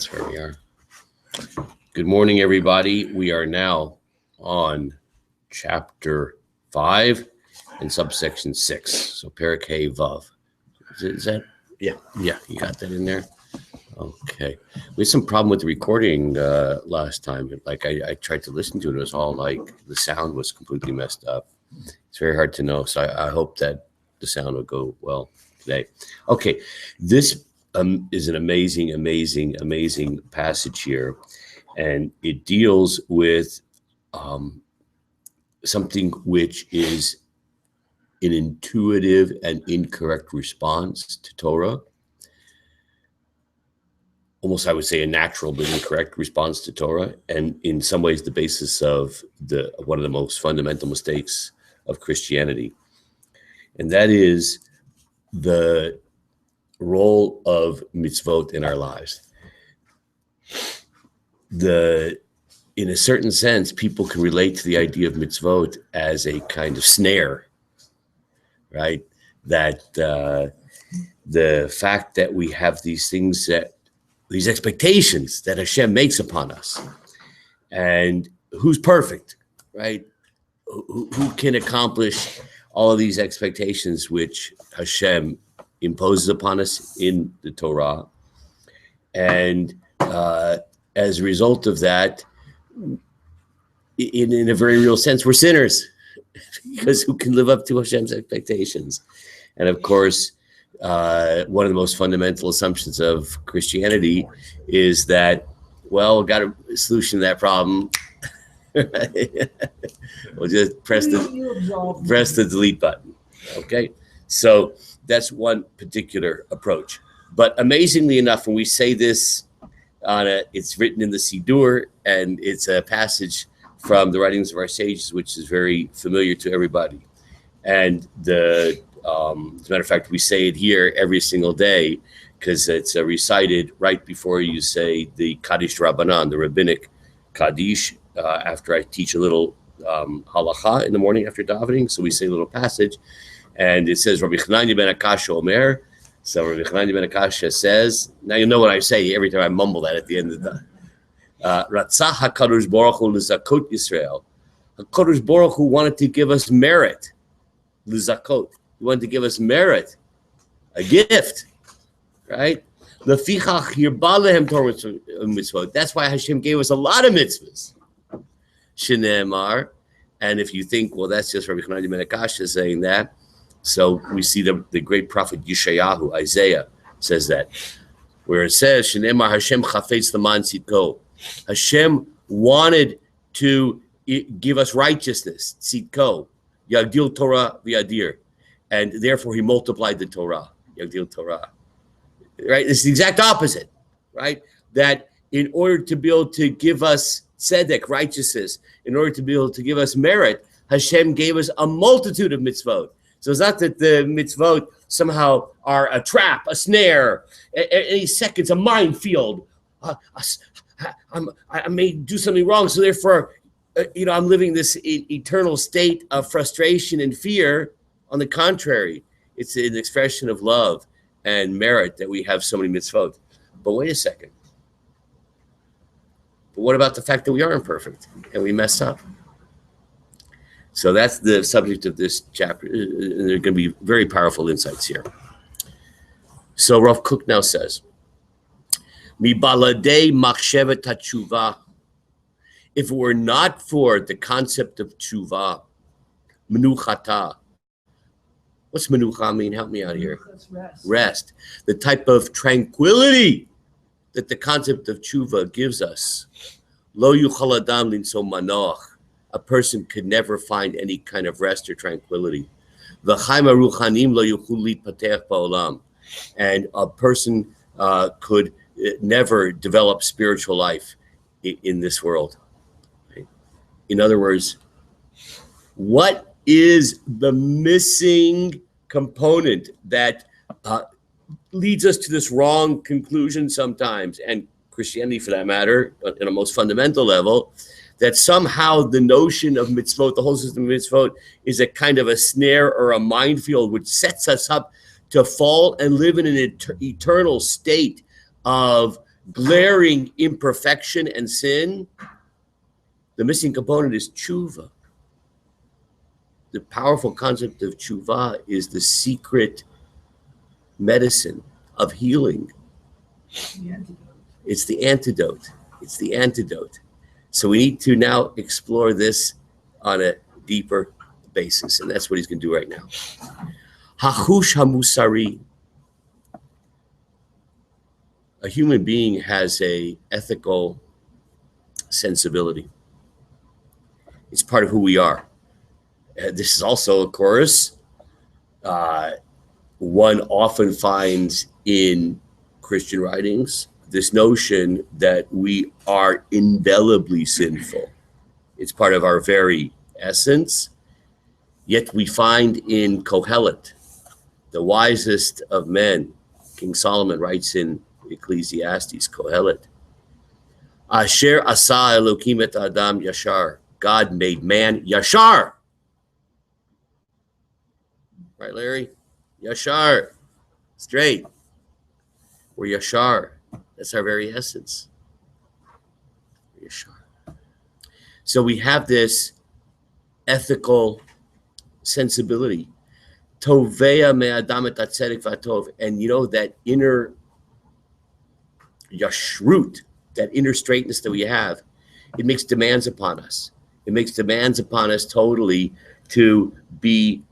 That's where we are. Good morning, everybody. We are now on chapter 5 and subsection 6. So Perek Hey Vav. Is that? Yeah. Yeah, you got that in there? Okay. We had some problem with the recording last time. Like I tried to listen to it. It was all like the sound was completely messed up. It's very hard to know. So I hope that the sound will go well today. Okay. This is an amazing passage here. And it deals with something which is an intuitive and incorrect response to Torah. Almost, I would say, a natural but incorrect response to Torah, and in some ways the basis of one of the most fundamental mistakes of Christianity. And that is the role of mitzvot in our lives. In a certain sense, people can relate to the idea of mitzvot as a kind of snare, right? That the fact that we have these things, these expectations that Hashem makes upon us, and who's perfect, right? Who can accomplish all of these expectations which Hashem imposes upon us in the Torah? And as a result of that, in a very real sense, we're sinners, because who can live up to Hashem's expectations? And of course, one of the most fundamental assumptions of Christianity is that, well, got a solution to that problem. We'll just press the delete button. Okay, so that's one particular approach. But amazingly enough, when we say this it's written in the Siddur, and it's a passage from the writings of our sages, which is very familiar to everybody. And as a matter of fact, we say it here every single day because it's recited right before you say the Kaddish Rabbanan, the rabbinic Kaddish, after I teach a little halacha in the morning after davening. So we say a little passage, and it says, Rabbi Chananya ben Akasha Omer. So Rabbi Chananya ben Akasha says, now you know what I say every time I mumble that at the end of the Ratzah HaKadosh Baruch Hu L'Zakot Yisrael. HaKadosh Baruch Hu wanted to give us merit. L'Zakot. He wanted to give us merit, a gift, right? Lefichach Yirba Lehem Torah Mitzvot. That's why Hashem gave us a lot of mitzvahs. Shneimar. And if you think, well, that's just Rabbi Chananya ben Akasha saying that. So we see the great prophet Yeshayahu, Isaiah, says that, where it says, Shneimar Hashem Chafetz L'man Tzidko. Hashem wanted to give us righteousness, Tzidko, Yagdil Torah v'Yadir. And therefore he multiplied the Torah, Yagdil Torah. Right? It's the exact opposite, right? That in order to be able to give us tzedek, righteousness, in order to be able to give us merit, Hashem gave us a multitude of mitzvot. So it's not that the mitzvot somehow are a trap, a snare, any seconds, a minefield. I may do something wrong, so therefore, I'm living this eternal state of frustration and fear. On the contrary, it's an expression of love and merit that we have so many mitzvot. But wait a second. But what about the fact that we are imperfect and we mess up? So that's the subject of this chapter. And there are going to be very powerful insights here. So Rav Kook now says, Mi baladei machshevet hatshuva. If it were not for the concept of tshuva, menuchata. What's menucha mean? Help me out here. Rest. The type of tranquility that the concept of tshuva gives us. Lo yuchal adam linso manoach. A person could never find any kind of rest or tranquility. V'chaim haruchanim lo yuchul litpatech ba'olam. And a person could never develop spiritual life in this world. In other words, what is the missing component that leads us to this wrong conclusion sometimes, and Christianity for that matter, but in a most fundamental level, that somehow the notion of mitzvot, the whole system of mitzvot, is a kind of a snare or a minefield which sets us up to fall and live in an eternal state of glaring imperfection and sin, the missing component is tshuva. The powerful concept of tshuva is the secret medicine of healing. It's the antidote. It's the antidote. So we need to now explore this on a deeper basis, and that's what he's going to do right now. Hachush hamusari. A human being has a ethical sensibility. It's part of who we are. This is also, of course, one often finds in Christian writings this notion that we are indelibly sinful. It's part of our very essence. Yet we find in Kohelet, the wisest of men, King Solomon writes in Ecclesiastes, Kohelet, Asher asa Elokim et Adam yashar. God made man yashar. Right, Larry? Yashar. Straight. We're yashar. That's our very essence. Yashar. So we have this ethical sensibility. Tovea me'adam et hatzedek v'atov. And you know that inner yashrut, that inner straightness that we have, it makes demands upon us. It makes demands upon us totally to be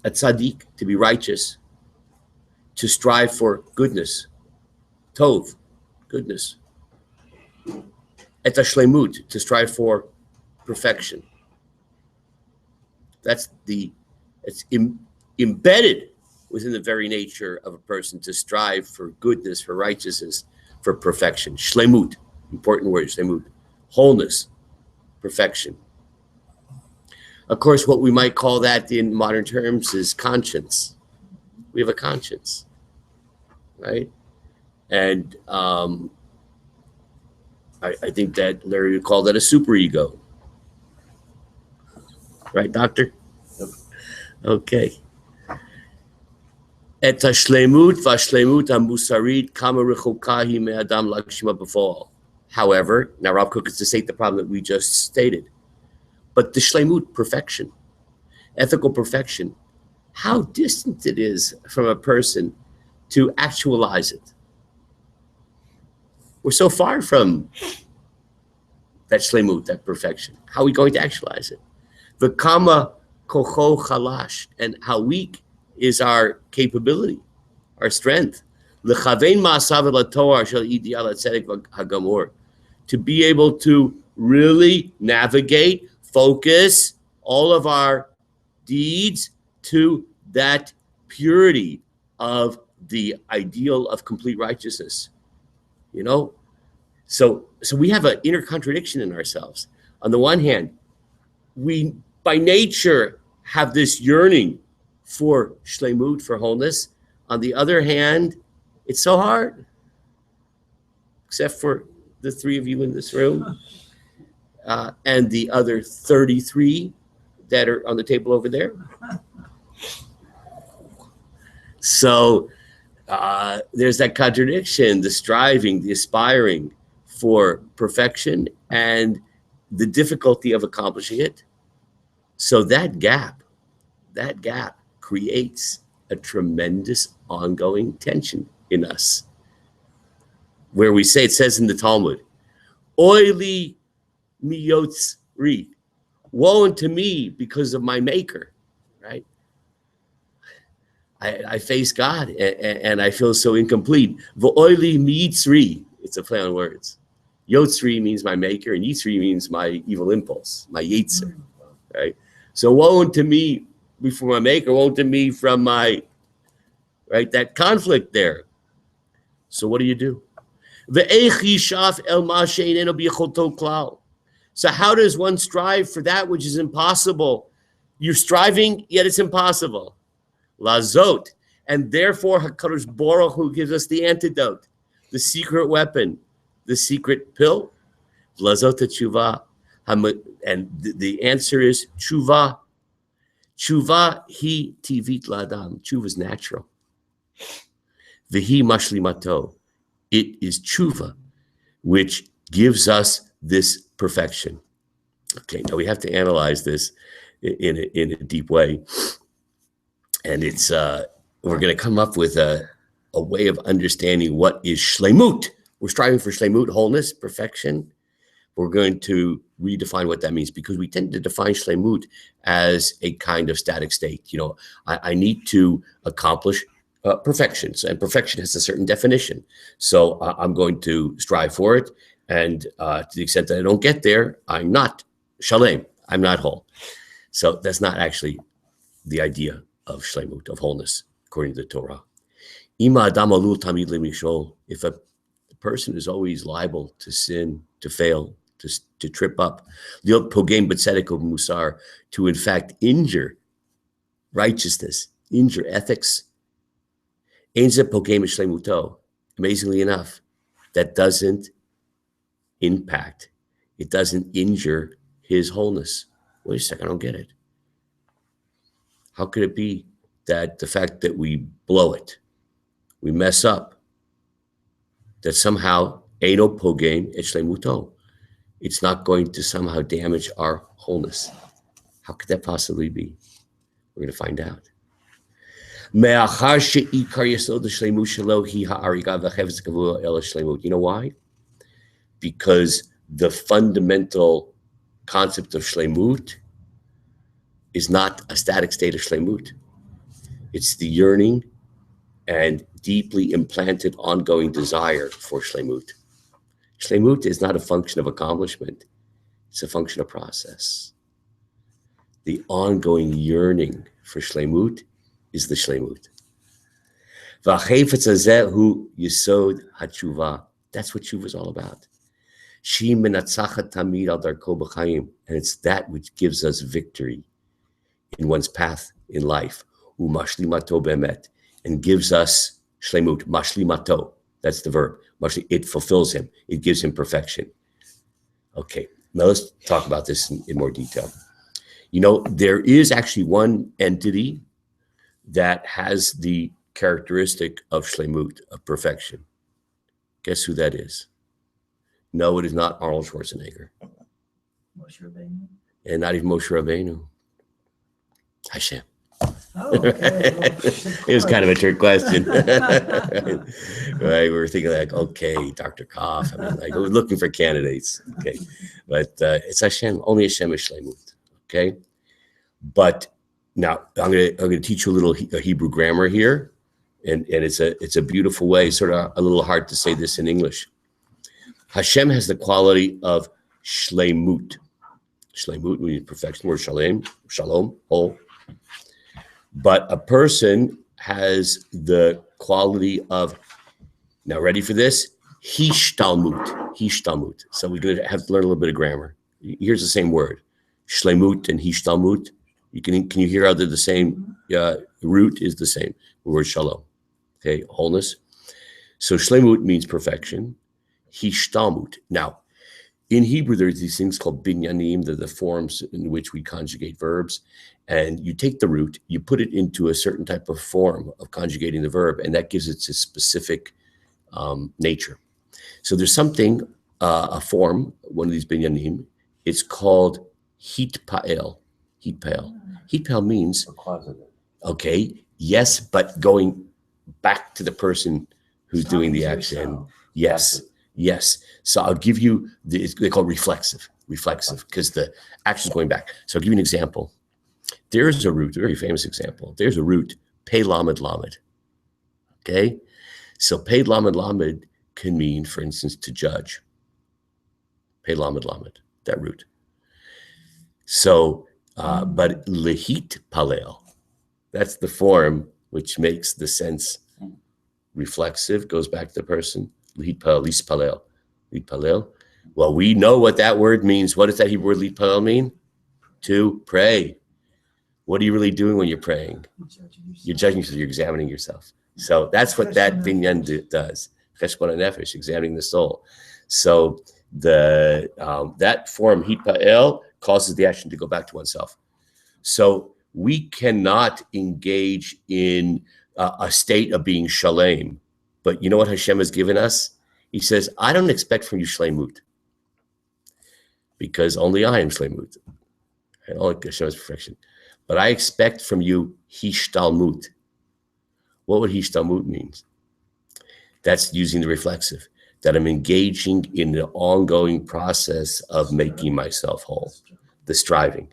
a tzaddik, to be righteous, to strive for goodness, tov, goodness. Et hashlemut, to strive for perfection. It's embedded within the very nature of a person to strive for goodness, for righteousness, for perfection. Shlemut, important word, shlemut, wholeness, perfection. Of course, what we might call that in modern terms is conscience. We have a conscience, right? And I think that Larry would call that a superego. Right, doctor? Okay. Et hashlemut v'hashlemut hamusarit kama rechuka hi me'adam lagshima b'fa'al. However, now Rav Kook is to state the problem that we just stated. But the shlemut, perfection, ethical perfection, how distant it is from a person to actualize it. We're so far from that shlemut, that perfection. How are we going to actualize it? The kama kocho chalash, and how weak is our capability, our strength. L'chavein ma'asav l'toar shel ideal tzedek hagamor, to be able to really navigate, focus all of our deeds to that purity of the ideal of complete righteousness. You know, so we have an inner contradiction in ourselves. On the one hand, we by nature have this yearning for shlemut, for wholeness. On the other hand, it's so hard, except for the three of you in this room and the other 33 that are on the table over there. So there's that contradiction, the striving, the aspiring for perfection and the difficulty of accomplishing it. So that gap creates a tremendous ongoing tension in us, where we say, it says in the Talmud, oili miyotzri, woe unto me because of my maker, right? I face God and I feel so incomplete. V'oili miyitzri, it's a play on words. Yotzri means my maker, and yitzri means my evil impulse, my yetzer, right? So woe unto me before my maker, woe unto me from my, right, that conflict there. So what do you do? So how does one strive for that which is impossible? You're striving, yet it's impossible. Lazot. And therefore, HaKadosh Baruch Hu gives us the antidote, the secret weapon, the secret pill. Lazot tshuva. And the answer is tshuva. Tshuva hi tivit ladam. Tshuva is natural. Vihi mashlimato. It is tshuva, which gives us this perfection. Okay, now we have to analyze this in a deep way. And it's we're going to come up with a way of understanding what is shlemut. We're striving for shlemut, wholeness, perfection. We're going to redefine what that means, because we tend to define shlemut as a kind of static state. You know, I need to accomplish perfections, and perfection has a certain definition. So I'm going to strive for it. And to the extent that I don't get there, I'm not shalem. I'm not whole. So that's not actually the idea of shlemut, of wholeness, according to the Torah. If a person is always liable to sin, to fail, to trip up, to in fact injure righteousness, injure ethics, amazingly enough, that doesn't impact, it doesn't injure his wholeness. Wait a second, I don't get it. How could it be that the fact that we blow it, we mess up, that somehow eino pogem et shlemuto, it's not going to somehow damage our wholeness? How could that possibly be? We're going to find out. You know why? Because the fundamental concept of shlemut is not a static state of shlemut. It's the yearning and deeply implanted ongoing desire for shlemut. Shlemut is not a function of accomplishment. It's a function of process. The ongoing yearning for shlemut is the shlemut. V'achefetz hazeh hu yesod hatshuva. That's what tshuva is all about. She menatzachat tamid al darko b'chaim, and it's that which gives us victory in one's path in life. Umashlimato bemet, and gives us shlemut. Mashlimato, that's the verb. It fulfills him. It gives him perfection. Okay, now let's talk about this in more detail. You know, there is actually one entity that has the characteristic of shlemut, of perfection. Guess who that is? No, it is not Arnold Schwarzenegger. Moshe Rabbeinu? And not even Moshe Rabbeinu. Hashem. Oh, okay. It was kind of a trick question. Right? We were thinking like, okay, Dr. Koff. I mean, like, we're looking for candidates. Okay. But it's Hashem. Only Hashem is shlemut. Okay. But now I'm gonna teach you a little Hebrew grammar here. And it's a beautiful way, sort of a little hard to say this in English. Hashem has the quality of shlemut. Shlemut means perfection, word shalom, whole. But a person has the quality of, now ready for this? Hishtalmut. So we're going to have to learn a little bit of grammar. Here's the same word, shlemut and hishtalmut. Can you hear how they're the same? Root is the same. The word shalom. Okay, wholeness. So shlemut means perfection. Hishtalmut. Now, in Hebrew, there's these things called binyanim. They're the forms in which we conjugate verbs. And you take the root, you put it into a certain type of form of conjugating the verb, and that gives it its specific nature. So there's something, a form, one of these binyanim, it's called hitpael. Hitpael means, okay, yes, but going back to the person who's doing the action. Yes. So I'll give you, they call it reflexive, because the action's going back. So I'll give you an example. There's a root, a very famous example. There's a root, pei lamed lamed. Okay? So pei lamed lamed can mean, for instance, to judge. Pei lamed lamed, that root. So, but lehit palel, that's the form which makes the sense reflexive, goes back to the person. Lehit palel, lehit palel. Well, we know what that word means. What does that Hebrew word lehit palel mean? To pray. What are you really doing when you're praying? You're judging yourself. You're examining yourself. So that's what that binyan does. Cheshbon nefesh, examining the soul. So the that form hitpael causes the action to go back to oneself. So we cannot engage in a state of being shalem. But you know what Hashem has given us? He says, I don't expect from you shleimut, because only I am shleimut, and only Hashem is perfection. But I expect from you hishtalmut. What would hishtalmut means? That's using the reflexive, that I'm engaging in the ongoing process of making myself whole, the striving.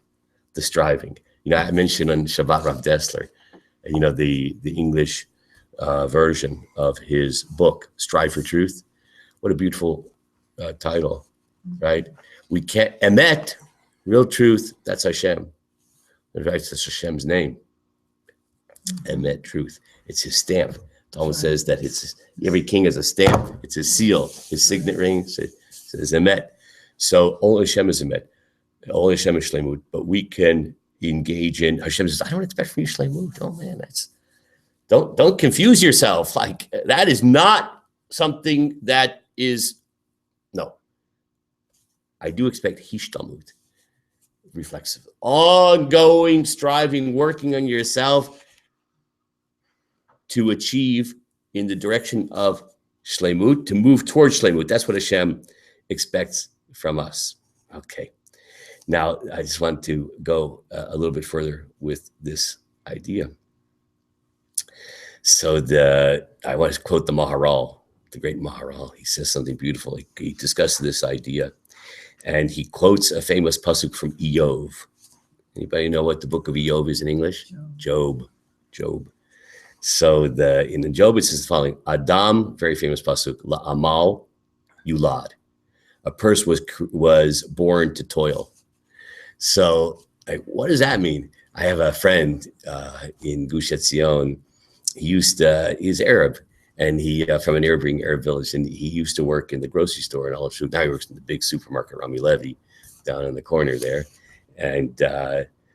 I mentioned on Shabbat Rav Dessler, the English version of his book, Strive for Truth. What a beautiful title, right? We can't, emet, real truth, that's Hashem. In fact, that's Hashem's name. Emet, truth. It's his stamp. Talmud says that every king has a stamp. It's his seal, his signet ring says emet. So only Hashem is emet. Only Hashem is shleimut. But we can engage in, Hashem says, I don't expect from you shleimut. Oh man, don't confuse yourself. Like, that is not something that is, no. I do expect hishtalmut, reflexive, ongoing striving, working on yourself to achieve in the direction of shleimut, to move towards shleimut. That's what Hashem expects from us. Okay. Now, I just want to go a little bit further with this idea. So I want to quote the Maharal, the great Maharal. He says something beautiful. He discusses this idea, and he quotes a famous pasuk from Iyov. Anybody know what the book of Iyov is in English? Job. So in the Job, it says the following: Adam, very famous pasuk, la'amal yulad. A person was born to toil. So, what does that mean? I have a friend in Gush Etzion. He's Arab, and he from an Arab village, and he used to work in the grocery store in Olive Shoot. Now he works in the big supermarket, Rami Levy, down in the corner there. And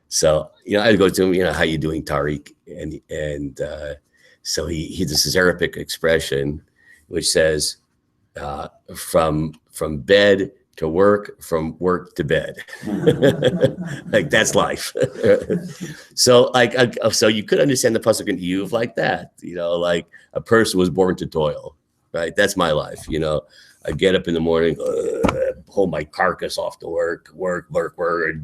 so, I'd go to him, how you doing, Tariq? And so he does this Arabic expression, which says, from bed to work, from work to bed. Like, that's life. So you could understand the pasuk in Iyov like that, like a person was born to toil, right? That's my life. I get up in the morning, pull my carcass off to work,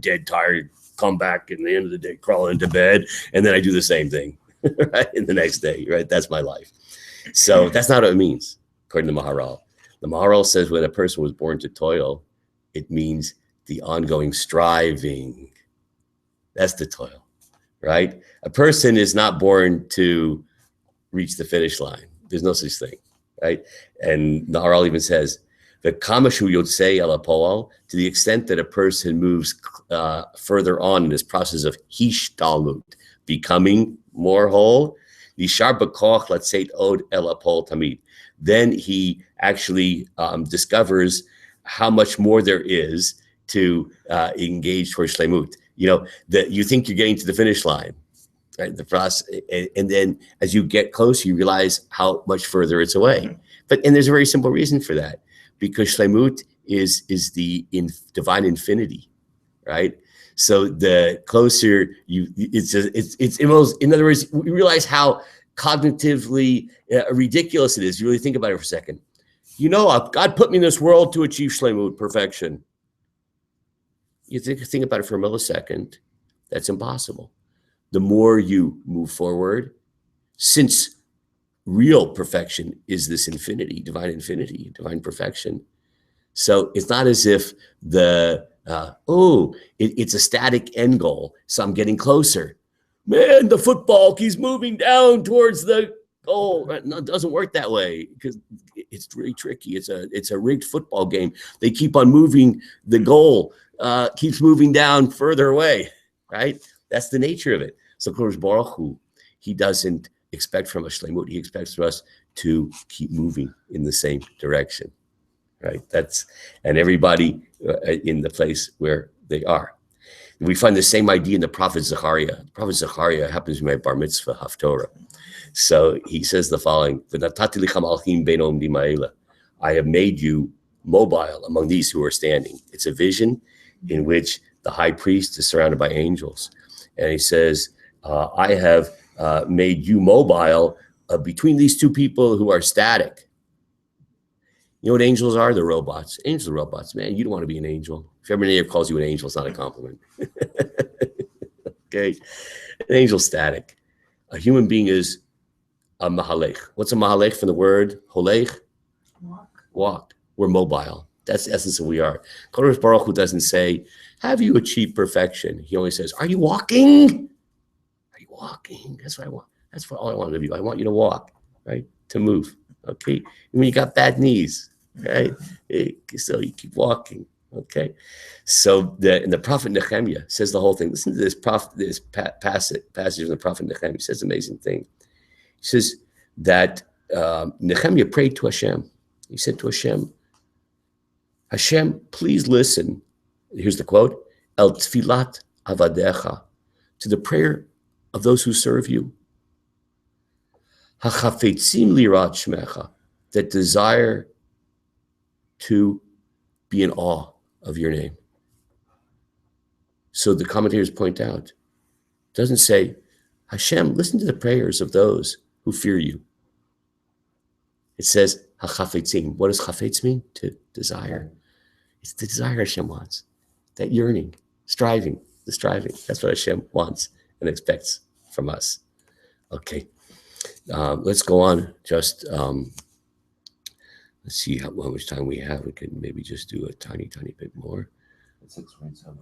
dead tired, come back in the end of the day, crawl into bed, and then I do the same thing, right? In the next day, right? That's my life. So that's not what it means, according to Maharal. The Maharal says when a person was born to toil, it means the ongoing striving. That's the toil, right? A person is not born to reach the finish line. There's no such thing, right? And the Maharal even says, the kamashu yotzei el hapoal, to the extent that a person moves further on in this process of hishtalmut, becoming more whole, nishar b'koach latzeit od el hapol tamid. Then he actually discovers how much more there is to engage towards shleimut. That you think you're getting to the finish line, right? The process, and then as you get closer, you realize how much further it's away. And there's a very simple reason for that, because shleimut is the divine infinity, right? So the closer in other words, we realize how cognitively ridiculous it is. You really think about it for a second. God put me in this world to achieve shleimut, perfection. You think about it for a millisecond. That's impossible. The more you move forward, since real perfection is this infinity, divine perfection. So it's not as if it's a static end goal. So I'm getting closer. Man, the football keeps moving down towards the goal. No, it doesn't work that way, because it's really tricky. It's a rigged football game. They keep on moving. The goal keeps moving down further away, right? That's the nature of it. So Kodesh Baruch Hu, he doesn't expect from us shleimut. He expects from us to keep moving in the same direction, right? And everybody in the place where they are. We find the same idea in the prophet Zechariah. The prophet Zechariah happens to be my bar mitzvah haftorah. So he says the following: I have made you mobile among these who are standing. It's a vision in which the high priest is surrounded by angels. And he says, I have made you mobile between these two people who are static. You know what angels are? They're robots. Angels are robots, man. You don't want to be an angel. If everybody ever calls you an angel, it's not a compliment. Okay? An angel's static. A human being is a mahalech. What's a mahalech from the word holech? Walk. We're mobile. That's the essence of who we are. Kodesh Baruch Hu doesn't say, have you achieved perfection? He only says, are you walking? Are you walking? That's what I want. That's what all I want of you. I want you to walk, right? To move. Okay. And when you got bad knees, right? So you keep walking. Okay. So the prophet Nehemiah says the whole thing. Listen to this passage from the prophet Nehemiah. He says an amazing thing. He says that Nehemiah prayed to Hashem. He said to Hashem, Hashem, please listen. Here's the quote, El tfilat avadecha, to the prayer of those who serve you. Hachafetzim lirat shmecha, that desire to be in awe of your name. So the commentators point out, it doesn't say, Hashem, listen to the prayers of those who fear you. It says, hachafetzim. What does chafetz mean? To desire. It's the desire Hashem wants. That yearning, striving, the striving. That's what Hashem wants and expects from us. Okay. Let's go on. Just let's see how much time we have. We could maybe just do a tiny bit more. 6:27.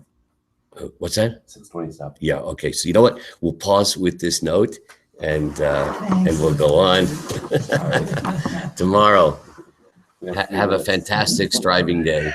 What's that? 6:27. Yeah. Okay. So you know what? We'll pause with this note, and we'll go on tomorrow. Have a fantastic striving day.